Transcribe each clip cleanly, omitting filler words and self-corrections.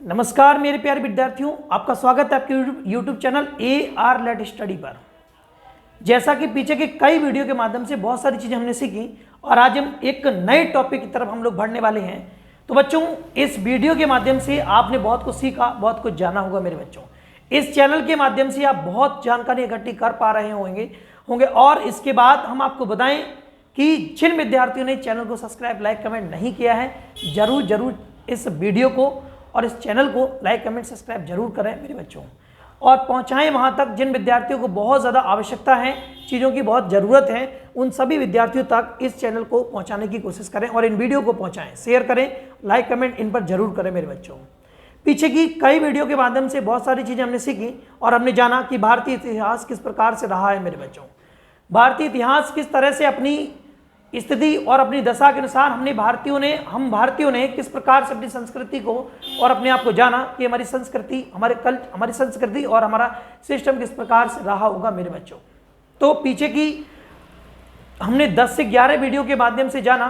नमस्कार मेरे प्यारे विद्यार्थियों, आपका स्वागत है आपके YouTube channel AR let study पर। जैसा कि पीछे के कई वीडियो के माध्यम से बहुत सारी चीज़ें हमने सीखी और आज हम एक नए टॉपिक की तरफ हम लोग बढ़ने वाले हैं। तो बच्चों, इस वीडियो के माध्यम से आपने बहुत कुछ सीखा, बहुत कुछ जाना होगा मेरे बच्चों। इस चैनल के माध्यम से आप बहुत जानकारी इकट्ठी कर पा रहे होंगे और इसके बाद हम आपको बताएं कि जिन विद्यार्थियों ने चैनल को सब्सक्राइब, लाइक, कमेंट नहीं किया है, जरूर इस वीडियो को और इस चैनल को लाइक, कमेंट, सब्सक्राइब जरूर करें मेरे बच्चों और पहुंचाएं वहां तक जिन विद्यार्थियों को बहुत ज़्यादा आवश्यकता है, चीज़ों की बहुत ज़रूरत है, उन सभी विद्यार्थियों तक इस चैनल को पहुंचाने की कोशिश करें और इन वीडियो को पहुंचाएं, शेयर करें, लाइक, कमेंट इन पर जरूर करें मेरे बच्चों। पीछे की कई वीडियो के माध्यम से बहुत सारी चीज़ें हमने सीखी और हमने जाना कि भारतीय इतिहास किस प्रकार से रहा है मेरे बच्चों। भारतीय इतिहास किस तरह से अपनी स्थिति और अपनी दशा के अनुसार हम भारतीयों ने किस प्रकार से अपनी संस्कृति को और अपने आप को जाना कि हमारी संस्कृति, हमारी संस्कृति और हमारा सिस्टम किस प्रकार से रहा होगा मेरे बच्चों। तो पीछे की हमने 10 से 11 वीडियो के माध्यम से जाना,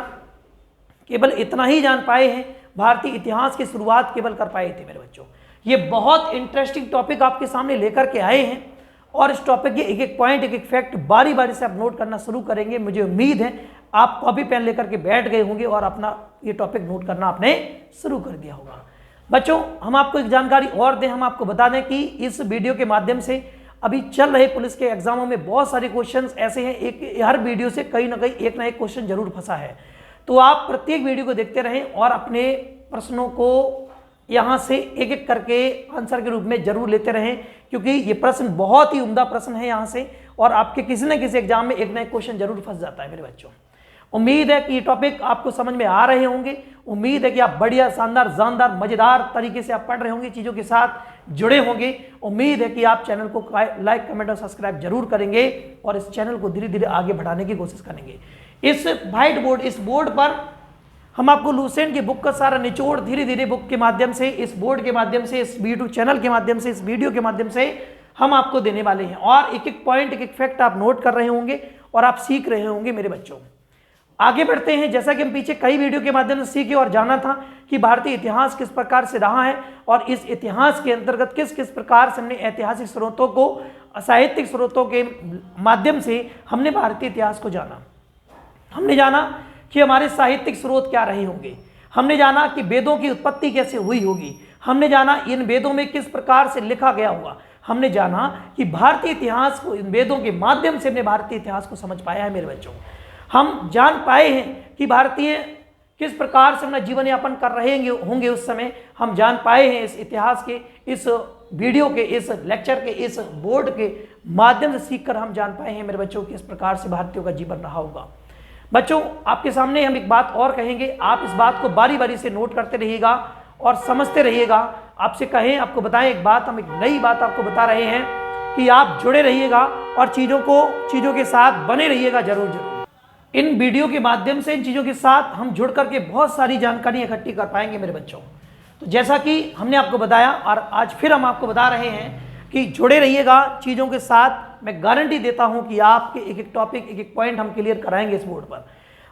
केवल इतना ही जान पाए हैं, भारतीय इतिहास की शुरुआत केवल कर पाए थे मेरे बच्चों। ये बहुत इंटरेस्टिंग टॉपिक आपके सामने लेकर के आए हैं और इस टॉपिक के एक एक पॉइंट, एक एक फैक्ट बारी बारी से आप नोट करना शुरू करेंगे। मुझे उम्मीद है आप कॉपी पेन लेकर के बैठ गए होंगे और अपना ये टॉपिक नोट करना आपने शुरू कर दिया होगा। बच्चों, हम आपको एक जानकारी और दें, हम आपको बता दें कि इस वीडियो के माध्यम से अभी चल रहे पुलिस के एग्जामों में बहुत सारे क्वेश्चंस ऐसे हैं, हर वीडियो से कहीं ना कहीं एक ना एक क्वेश्चन जरूर फंसा है। तो आप प्रत्येक वीडियो को देखते रहें और अपने प्रश्नों को यहाँ से एक एक करके आंसर के रूप में जरूर लेते रहें, क्योंकि ये प्रश्न बहुत ही उम्दा प्रश्न है यहाँ से और आपके किसी न किसी एग्जाम में एक ना एक क्वेश्चन जरूर फंस जाता है मेरे बच्चों। उम्मीद है कि ये टॉपिक आपको समझ में आ रहे होंगे। उम्मीद है कि आप बढ़िया, शानदार, जानदार, मजेदार तरीके से आप पढ़ रहे होंगे, चीज़ों के साथ जुड़े होंगे। उम्मीद है कि आप चैनल को लाइक, कमेंट और सब्सक्राइब जरूर करेंगे और इस चैनल को धीरे धीरे आगे बढ़ाने की कोशिश करेंगे। इस व्हाइट बोर्ड, इस बोर्ड पर हम आपको लूसेंट की बुक का सारा निचोड़ धीरे धीरे बुक के माध्यम से, इस बोर्ड के माध्यम से, इस यूट्यूब चैनल के माध्यम से, इस वीडियो के माध्यम से हम आपको देने वाले हैं और एक एक पॉइंट, एक एक फैक्ट आप नोट कर रहे होंगे और आप सीख रहे होंगे मेरे बच्चों। आगे बढ़ते हैं। जैसा कि हम पीछे कई वीडियो के माध्यम से सीखे और जाना था कि भारतीय इतिहास किस प्रकार से रहा है और इस इतिहास के अंतर्गत किस किस प्रकार से हमने ऐतिहासिक स्रोतों को, साहित्यिक स्रोतों के माध्यम से हमने भारतीय इतिहास को जाना। हमने जाना कि हमारे साहित्यिक स्रोत क्या रहे होंगे, हमने जाना कि वेदों की उत्पत्ति कैसे हुई होगी, हमने जाना इन वेदों में किस प्रकार से लिखा गया होगा, हमने जाना कि भारतीय इतिहास को, इन वेदों के माध्यम से हमने भारतीय इतिहास को समझ पाया है मेरे बच्चों। हम जान पाए हैं कि भारतीय किस प्रकार से अपना जीवन यापन कर रहे होंगे उस समय। हम जान पाए हैं इस इतिहास के, इस वीडियो के, इस लेक्चर के, इस बोर्ड के माध्यम से सीखकर हम जान पाए हैं मेरे बच्चों किस प्रकार से भारतीयों का जीवन रहा होगा। बच्चों, आपके सामने हम एक बात और कहेंगे, आप इस बात को बारी बारी से नोट करते रहिएगा और समझते रहिएगा। आपसे कहें, आपको बताएं एक बात, हम एक नई बात आपको बता रहे हैं कि आप जुड़े रहिएगा और चीज़ों के साथ बने रहिएगा जरूर। इन वीडियो के माध्यम से, इन चीज़ों के साथ हम जुड़ करके बहुत सारी जानकारी इकट्ठी कर पाएंगे मेरे बच्चों। तो जैसा कि हमने आपको बताया और आज फिर हम आपको बता रहे हैं कि जुड़े रहिएगा चीज़ों के साथ। मैं गारंटी देता हूं कि आपके एक एक टॉपिक, एक एक पॉइंट हम क्लियर कराएंगे इस बोर्ड पर।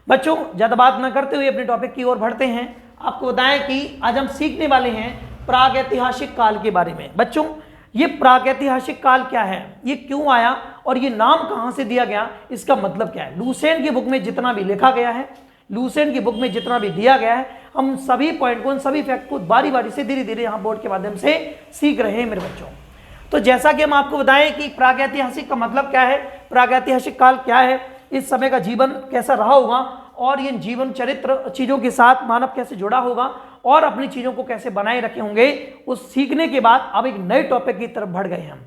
बच्चों, ज़्यादा बात न करते हुए अपने टॉपिक की ओर बढ़ते हैं। आपको बताएं कि आज हम सीखने वाले हैं प्रागैतिहासिक काल के बारे में। बच्चों, ये प्रागैतिहासिक काल क्या है, ये क्यों आया और ये नाम कहाँ से दिया गया, इसका मतलब क्या है। लूसेंट की बुक में जितना भी लिखा गया है, लूसेंट की बुक में जितना भी दिया गया है, हम सभी पॉइंट को, उन सभी फैक्ट को बारी बारी से धीरे धीरे यहाँ बोर्ड के माध्यम से सीख रहे हैं मेरे बच्चों। तो जैसा कि हम आपको बताएं कि प्रागैतिहासिक का मतलब क्या है, प्रागैतिहासिक काल क्या है, इस समय का जीवन कैसा रहा होगा और ये जीवन चरित्र चीज़ों के साथ मानव कैसे जुड़ा होगा और अपनी चीज़ों को कैसे बनाए रखे होंगे, उस सीखने के बाद अब एक नए टॉपिक की तरफ बढ़ गए हम।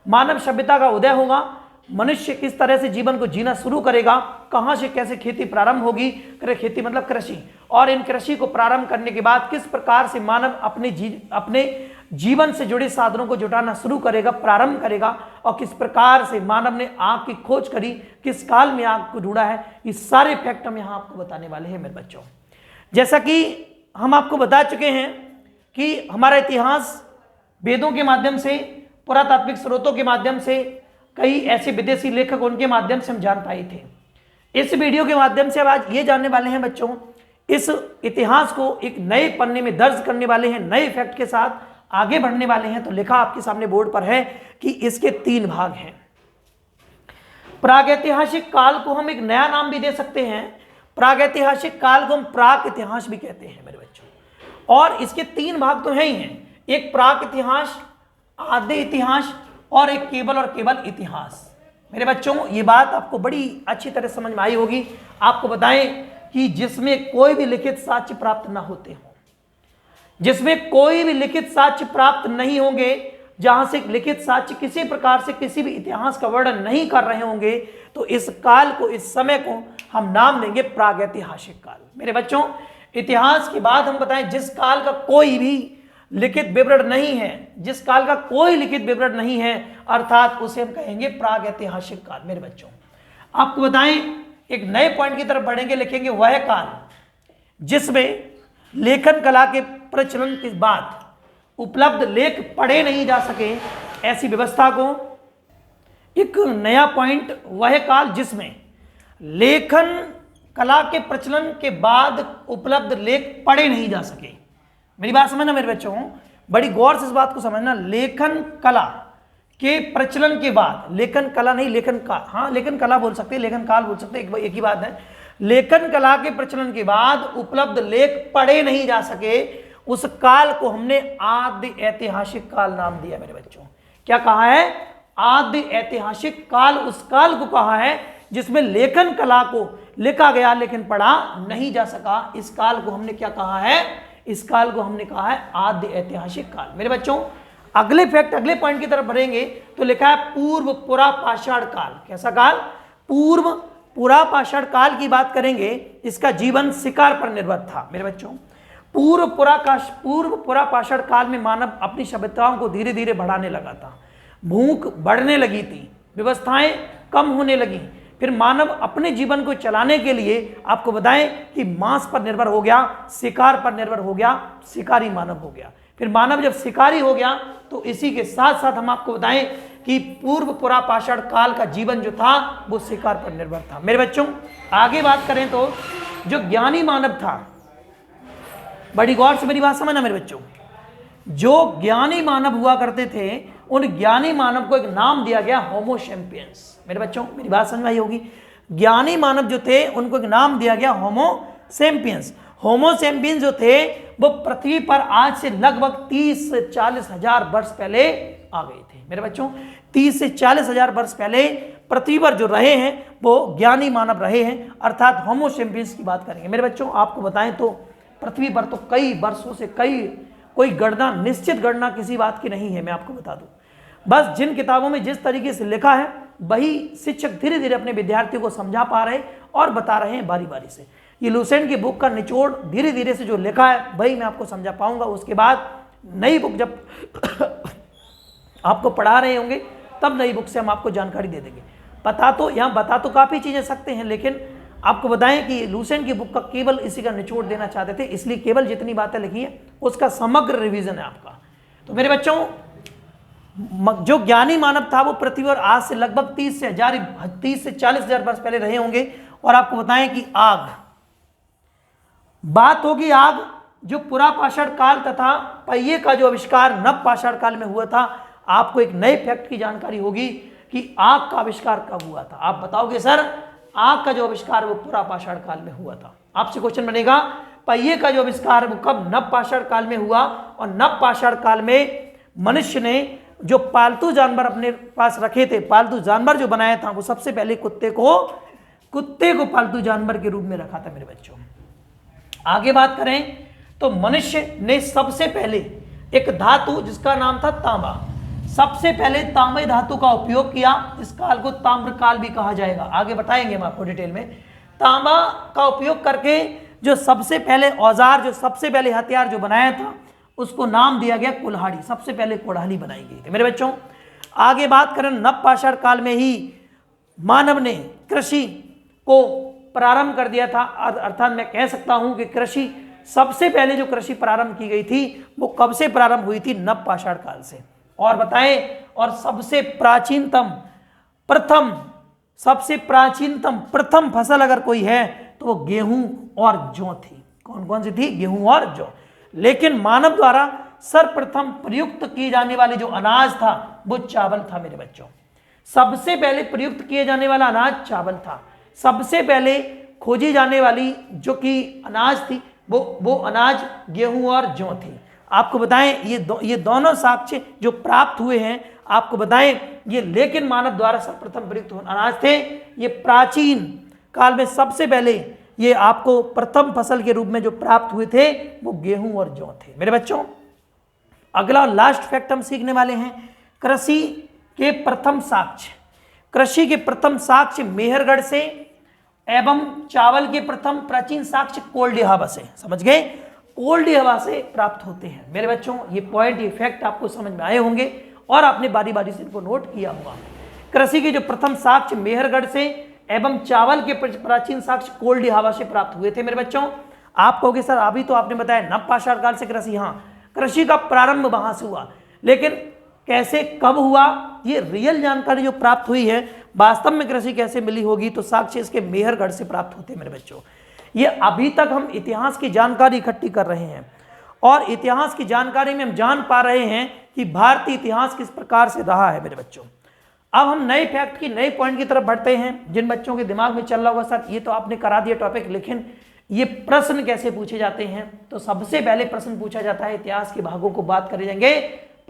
मानव सभ्यता का उदय होगा, मनुष्य किस तरह से जीवन को जीना शुरू करेगा, कहाँ से कैसे खेती प्रारंभ होगी, खेती मतलब कृषि, और इन कृषि को प्रारंभ करने के बाद किस प्रकार से मानव अपने जीवन से जुड़े साधनों को जुटाना शुरू करेगा, प्रारंभ करेगा, और किस प्रकार से मानव ने आग की खोज करी, किस काल में आग को ढूंढा है, ये सारे फैक्ट हम यहाँ आपको बताने वाले हैं मेरे बच्चों। जैसा कि हम आपको बता चुके हैं कि हमारा इतिहास वेदों के माध्यम से, पुरातात्विक स्रोतों के माध्यम से, कई ऐसे विदेशी लेखक, उनके माध्यम से हम जान पाए थे। इस वीडियो के माध्यम से अब आज ये जानने वाले हैं बच्चों, इस इतिहास को एक नए पन्ने में दर्ज करने वाले हैं, नए फैक्ट के साथ आगे बढ़ने वाले हैं। तो लिखा आपके सामने बोर्ड पर है कि इसके 3 भाग हैं। प्रागैतिहासिक काल को हम एक नया नाम भी दे सकते हैं, प्रागैतिहासिक काल को हम प्राक इतिहास भी कहते हैं मेरे बच्चों। और इसके 3 भाग तो हैं ही हैं, एक प्राक इतिहास, आद्य इतिहास और एक केवल और केवल इतिहास। मेरे बच्चों ये बात आपको बड़ी अच्छी तरह समझ में आई होगी। आपको बताएं कि जिसमें कोई भी लिखित साक्ष्य प्राप्त ना होते हो, जिसमें कोई भी लिखित साक्ष्य प्राप्त नहीं होंगे, जहां से लिखित साक्ष्य किसी प्रकार से किसी भी इतिहास का वर्णन नहीं कर रहे होंगे, तो इस काल को, इस समय को हम नाम देंगे प्रागैतिहासिक काल। मेरे बच्चों इतिहास के बाद हम बताएं जिस काल का कोई भी लिखित विवरण नहीं है, जिस काल का कोई लिखित विवरण नहीं है, अर्थात उसे हम कहेंगे प्रागैतिहासिक काल। मेरे बच्चों आपको बताएं एक नए पॉइंट की तरफ बढ़ेंगे, लिखेंगे वह काल जिसमें लेखन कला के प्रचलन के बाद उपलब्ध लेख पढ़े नहीं जा सके, ऐसी व्यवस्था को। एक नया पॉइंट वह काल जिसमें लेखन कला के प्रचलन के बाद उपलब्ध लेख पढ़े नहीं जा सके। मेरी बात समझना मेरे बच्चों, बड़ी गौर से इस बात को समझना। लेखन कला के प्रचलन के बाद, लेखन कला नहीं लेखन काल, हाँ लेखन कला बोल सकते हैं, लेखन काल बोल सकते हैं, एक ही बात है। लेखन कला के प्रचलन के बाद उपलब्ध लेख पढ़े नहीं जा सके, उस काल को हमने आद्य ऐतिहासिक काल नाम दिया मेरे बच्चों। क्या कहा है? आद्य ऐतिहासिक काल उस काल को कहा है जिसमें लेखन कला को लिखा गया लेकिन पढ़ा नहीं जा सका। इस काल को हमने क्या कहा है? इस काल को हमने कहा है आद्य ऐतिहासिक काल। मेरे बच्चों अगले फैक्ट, अगले पॉइंट की तरफ बढ़ेंगे तो लिखा है पूर्व पुरा पाषाण काल। कैसा काल? पूर्व पुरा पाषाण काल की बात करेंगे। इसका जीवन शिकार पर निर्भर था मेरे बच्चों। पूर्व पुरा पाषाण काल में मानव अपनी सभ्यताओं को धीरे धीरे बढ़ाने लगा था, भूख बढ़ने लगी थी, व्यवस्थाएं कम होने लगी। फिर मानव अपने जीवन को चलाने के लिए आपको बताएं कि मांस पर निर्भर हो गया, शिकार पर निर्भर हो गया, शिकारी मानव हो गया। फिर मानव जब शिकारी हो गया तो इसी के साथ साथ हम आपको बताएं कि पूर्व पुरा पाषाण काल का जीवन जो था वो शिकार पर निर्भर था। मेरे बच्चों आगे बात करें तो जो ज्ञानी मानव था, बड़ी गौर से मेरी बात समझना मेरे बच्चों, जो ज्ञानी मानव हुआ करते थे उन ज्ञानी मानव को एक नाम दिया गया होमो सैपियंस। मेरे बच्चों मेरी बात समझ आई होगी। ज्ञानी मानव जो थे उनको एक नाम दिया गया होमो सैपियंस। होमो सैपियंस जो थे वो पृथ्वी पर आज से लगभग 30 से 40 हजार वर्ष पहले आ गए थे। मेरे बच्चों 30 से 40 हजार वर्ष पहले पृथ्वी पर जो रहे हैं वो ज्ञानी मानव रहे हैं, अर्थात होमो सैपियंस की बात करेंगे। मेरे बच्चों आपको बताएं तो पृथ्वी पर तो कई वर्षों से कोई गणना, निश्चित गणना किसी बात की नहीं है। मैं आपको बता दूं, बस जिन किताबों में जिस तरीके से लिखा है वही शिक्षक धीरे धीरे अपने विद्यार्थियों को समझा पा रहे और बता रहे हैं बारी बारी से। ये लुसेंट की बुक का निचोड़ धीरे धीरे से जो लिखा है वही मैं आपको समझा पाऊंगा। उसके बाद नई बुक जब आपको पढ़ा रहे होंगे तब नई बुक से हम आपको जानकारी दे देंगे। बता तो काफ़ी चीज़ें सकते हैं, लेकिन आपको बताएं कि लुसेंट की बुक का केवल इसी का निचोड़ देना चाहते थे, इसलिए केवल जितनी बातें लिखी है उसका समग्र रिवीजन है आपका। तो मेरे बच्चों जो ज्ञानी मानव था वो पृथ्वी पर आज से लगभग 30 से 40 हजार वर्ष पहले रहे होंगे। और आपको बताएं कि आग, बात होगी आग, जो पुरा पाषाण काल तथा पहिए का जो आविष्कार नव पाषाण काल में हुआ था। आपको एक नए फैक्ट की जानकारी होगी कि आग का आविष्कार कब हुआ था। आप बताओगे सर आग का जो आविष्कार वो पुरा पाषाण काल में हुआ था। आपसे क्वेश्चन बनेगा पहिए का जो आविष्कार वो कब? नव पाषाण काल में हुआ। और नव पाषाण काल में मनुष्य ने जो पालतू जानवर अपने पास रखे थे, पालतू जानवर जो बनाया था, वो सबसे पहले कुत्ते को पालतू जानवर के रूप में रखा था। मेरे बच्चों आगे बात करें तो मनुष्य ने सबसे पहले एक धातु जिसका नाम था तांबा, सबसे पहले तांबे धातु का उपयोग किया। इस काल को ताम्र काल भी कहा जाएगा, आगे बताएंगे हम आपको डिटेल में। तांबा का उपयोग करके जो सबसे पहले औजार, जो सबसे पहले हथियार जो बनाया था उसको नाम दिया गया कुल्हाड़ी। सबसे पहले कुल्हाड़ी बनाई गई थी। मेरे बच्चों आगे बात करें नव पाषाण काल में ही मानव ने कृषि को प्रारंभ कर दिया था। अर्थात मैं कह सकता हूं कि कृषि, सबसे पहले जो कृषि प्रारंभ की गई थी वो कब से प्रारंभ हुई थी? नव पाषाण काल से। और बताएं, और सबसे प्राचीनतम प्रथम फसल अगर कोई है तो वो गेहूं और जौ थी। कौन कौन सी थी? गेहूं और जौ। लेकिन मानव द्वारा सर्वप्रथम प्रयुक्त किए जाने वाले जो अनाज था वो चावल था मेरे बच्चों। सबसे पहले प्रयुक्त किए जाने वाला अनाज चावल था। सबसे पहले खोजी जाने वाली जो कि अनाज थी वो अनाज गेहूं और जौ थी। आपको बताएं ये दोनों साक्ष्य जो प्राप्त हुए हैं, आपको बताएं ये लेकिन मानव द्वारा सर्वप्रथम प्रयुक्त अनाज थे। ये प्राचीन काल में सबसे पहले ये आपको प्रथम फसल के रूप में जो प्राप्त हुए थे वो गेहूं और जौ थे मेरे बच्चों। अगला लास्ट फैक्ट हम सीखने वाले हैं, कृषि के प्रथम साक्ष्य। कृषि के प्रथम साक्ष्य मेहरगढ़ से एवं चावल के प्रथम प्राचीन साक्ष्य कोल्डिहावा से, समझ गए, कोल्डिहावा से प्राप्त होते हैं मेरे बच्चों। ये पॉइंट ये फैक्ट आपको समझ में आए होंगे और आपने बारी बारी से इनको नोट किया होगा। कृषि के जो प्रथम साक्ष्य मेहरगढ़ से एवं चावल के प्राचीन साक्ष्य कोल्डिहावा से प्राप्त हुए थे मेरे बच्चों। आप कहोगे सर अभी तो आपने बताया नवपाषाण काल से कृषि, हाँ कृषि का प्रारंभ वहां से हुआ, लेकिन कैसे कब हुआ ये रियल जानकारी जो प्राप्त हुई है, वास्तव में कृषि कैसे मिली होगी, तो साक्ष्य इसके मेहरगढ़ से प्राप्त होते हैं मेरे बच्चों। ये अभी तक हम इतिहास की जानकारी इकट्ठी कर रहे हैं और इतिहास की जानकारी में हम जान पा रहे हैं कि भारतीय इतिहास किस प्रकार से रहा है मेरे बच्चों। अब हम नए फैक्ट की नए पॉइंट की तरफ बढ़ते हैं। जिन बच्चों के दिमाग में चल रहा होगा सर ये तो आपने करा दिया टॉपिक, लेकिन ये प्रश्न कैसे पूछे जाते हैं, तो सबसे पहले प्रश्न पूछा जाता है इतिहास के भागों को बात करे जाएंगे।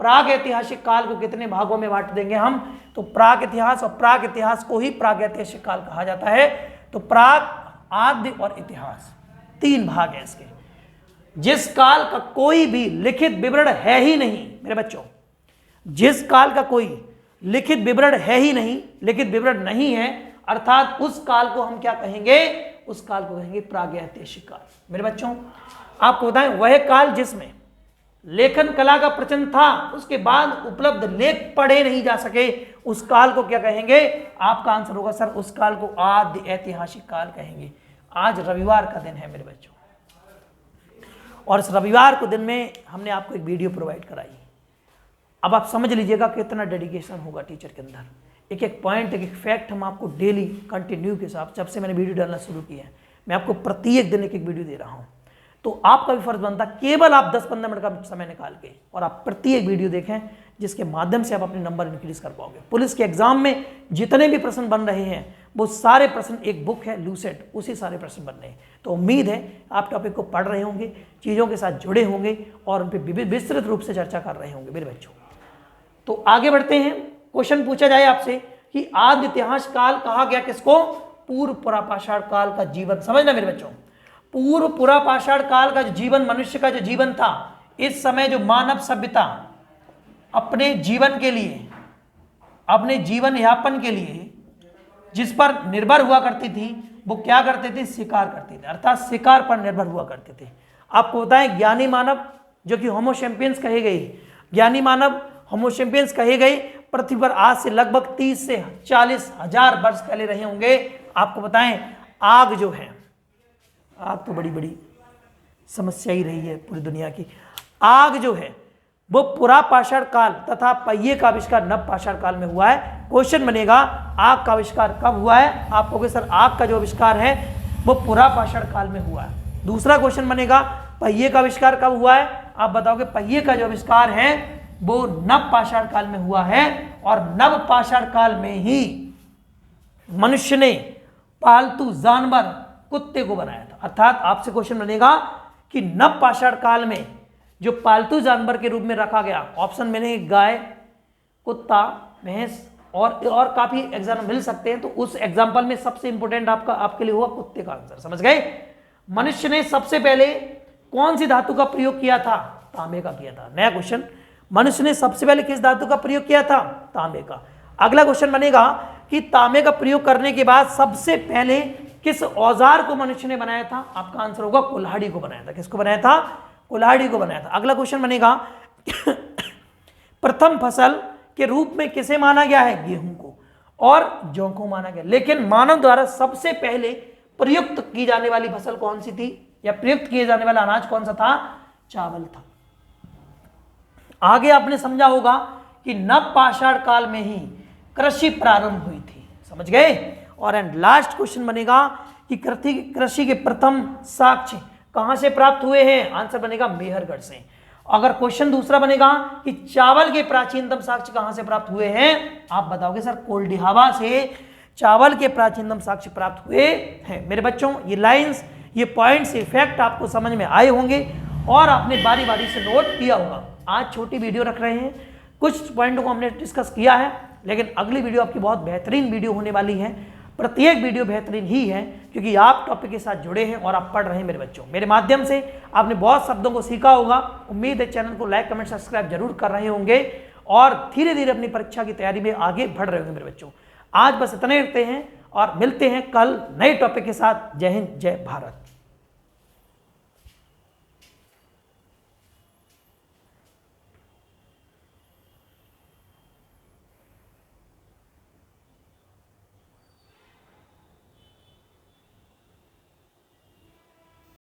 प्राग ऐतिहासिक काल को कितने भागों में बांट देंगे हम, तो प्राग इतिहास, और प्राग इतिहास को ही प्राग ऐतिहासिक काल कहा जाता है। तो प्राग, आद्य और इतिहास तीन भाग है इसके। जिस काल का कोई भी लिखित विवरण है ही नहीं मेरे बच्चों, जिस काल का कोई लिखित विवरण है ही नहीं, लिखित विवरण नहीं है, अर्थात उस काल को हम क्या कहेंगे, उस काल को कहेंगे प्रागैतिहासिक काल मेरे बच्चों। आपको बताएं वह काल जिसमें लेखन कला का प्रचलन था, उसके बाद उपलब्ध लेख पढ़े नहीं जा सके, उस काल को क्या कहेंगे। आपका आंसर होगा सर उस काल को आद्य ऐतिहासिक काल कहेंगे। आज रविवार का दिन है मेरे बच्चों और इस रविवार को दिन में हमने आपको एक वीडियो प्रोवाइड कराई। अब आप समझ लीजिएगा कितना डेडिकेशन होगा टीचर के अंदर। एक एक पॉइंट, एक एक फैक्ट हम आपको डेली कंटिन्यू के साथ, जब से मैंने वीडियो डालना शुरू किया है, मैं आपको प्रत्येक दिन एक एक वीडियो दे रहा हूं। तो आपका भी फर्ज बनता केवल आप 10-15 मिनट का समय निकाल के और आप प्रत्येक वीडियो देखें, जिसके माध्यम से आप अपने नंबर इंक्रीज कर पाओगे। पुलिस के एग्जाम में जितने भी प्रश्न बन रहे हैं वो सारे प्रश्न, एक बुक है लूसेट, उसी सारे प्रश्न बन रहे हैं। तो उम्मीद है आप टॉपिक को पढ़ रहे होंगे, चीज़ों के साथ जुड़े होंगे और उन पर विस्तृत रूप से चर्चा कर रहे होंगे मेरे बच्चों। तो आगे बढ़ते हैं। क्वेश्चन पूछा जाए आपसे कि आद्य इतिहास काल कहा गया किसको, पूर्व पुरापाषाण काल का जीवन। समझना मेरे बच्चों, पूर्व पुरापाषाण काल का जो जीवन, मनुष्य का जो जीवन था, इस समय जो मानव सभ्यता अपने जीवन के लिए, अपने जीवन यापन के लिए जिस पर निर्भर हुआ करती थी, वो क्या करते थे, शिकार करते थे, अर्थात शिकार पर निर्भर हुआ करते थे। आपको बताएं ज्ञानी मानव जो कि होमो सैपियंस कहे गए, ज्ञानी मानव होमो सैपियंस कहे गए, पृथ्वी पर आज से लगभग 30 से 40 हजार वर्ष पहले रहे होंगे। आपको बताएं आग जो है, आग तो बड़ी बड़ी समस्या ही रही है पूरी दुनिया की। आग जो है वो पुरापाषाण काल तथा पहिए का आविष्कार नवपाषाण काल में हुआ है। क्वेश्चन बनेगा आग का आविष्कार कब हुआ है। आप कहोगे सर आग का जो आविष्कार है वो पुरापाषाण काल में हुआ है। दूसरा क्वेश्चन बनेगा पहिए का आविष्कार कब हुआ है। आप बताओगे पहिए का जो आविष्कार है वो नवपाषाण काल में हुआ है और नवपाषाण काल में ही मनुष्य ने पालतू जानवर कुत्ते को बनाया था। अर्थात आपसे क्वेश्चन बनेगा कि नवपाषाण काल में जो पालतू जानवर के रूप में रखा गया, ऑप्शन मिलेंगे गाय, कुत्ता, भैंस और काफी एग्जाम्पल मिल सकते हैं। तो उस एग्जाम्पल में सबसे इंपॉर्टेंट आपके लिए हुआ कुत्ते का आंसर। समझ गए। मनुष्य ने सबसे पहले कौन सी धातु का प्रयोग किया था, तांबे का किया था। नया क्वेश्चन, मनुष्य ने सबसे पहले किस धातु का प्रयोग किया था, तांबे का। अगला क्वेश्चन बनेगा कि तांबे का प्रयोग करने के बाद सबसे पहले किस औजार को मनुष्य ने बनाया था। आपका आंसर होगा कुल्हाड़ी को बनाया था। किसको बनाया था, कुल्हाड़ी को बनाया था। अगला क्वेश्चन बनेगा प्रथम फसल के रूप में किसे माना गया है, गेहूं को और जौ को माना गया। लेकिन मानव द्वारा सबसे पहले प्रयुक्त की जाने वाली फसल कौन सी थी, या प्रयुक्त किए जाने वाला अनाज कौन सा था, चावल था। आगे आपने समझा होगा कि नवपाषाण काल में ही कृषि प्रारंभ हुई थी। समझ गए। और एंड लास्ट क्वेश्चन बनेगा कि कृषि के प्रथम साक्ष्य कहां से प्राप्त हुए हैं, आंसर बनेगा मेहरगढ़ से। अगर क्वेश्चन दूसरा बनेगा कि चावल के प्राचीनतम साक्ष्य कहां से प्राप्त हुए हैं, आप बताओगे सर कोल्डिहावा से चावल के प्राचीनतम साक्ष्य प्राप्त हुए हैं। मेरे बच्चों ये लाइंस, ये पॉइंट्स, ये फैक्ट आपको समझ में आए होंगे और आपने बारी बारी से नोट किया होगा। आज छोटी वीडियो रख रहे हैं, कुछ पॉइंटों को हमने डिस्कस किया है, लेकिन अगली वीडियो आपकी बहुत बेहतरीन वीडियो होने वाली है। प्रत्येक वीडियो बेहतरीन ही है क्योंकि आप टॉपिक के साथ जुड़े हैं और आप पढ़ रहे हैं। मेरे बच्चों मेरे माध्यम से आपने बहुत शब्दों को सीखा होगा। उम्मीद है चैनल को लाइक कमेंट सब्सक्राइब जरूर कर रहे होंगे और धीरे धीरे अपनी परीक्षा की तैयारी में आगे बढ़ रहे होंगे। मेरे बच्चों आज बस इतने रखते हैं और मिलते हैं कल नए टॉपिक के साथ। जय हिंद, जय भारत।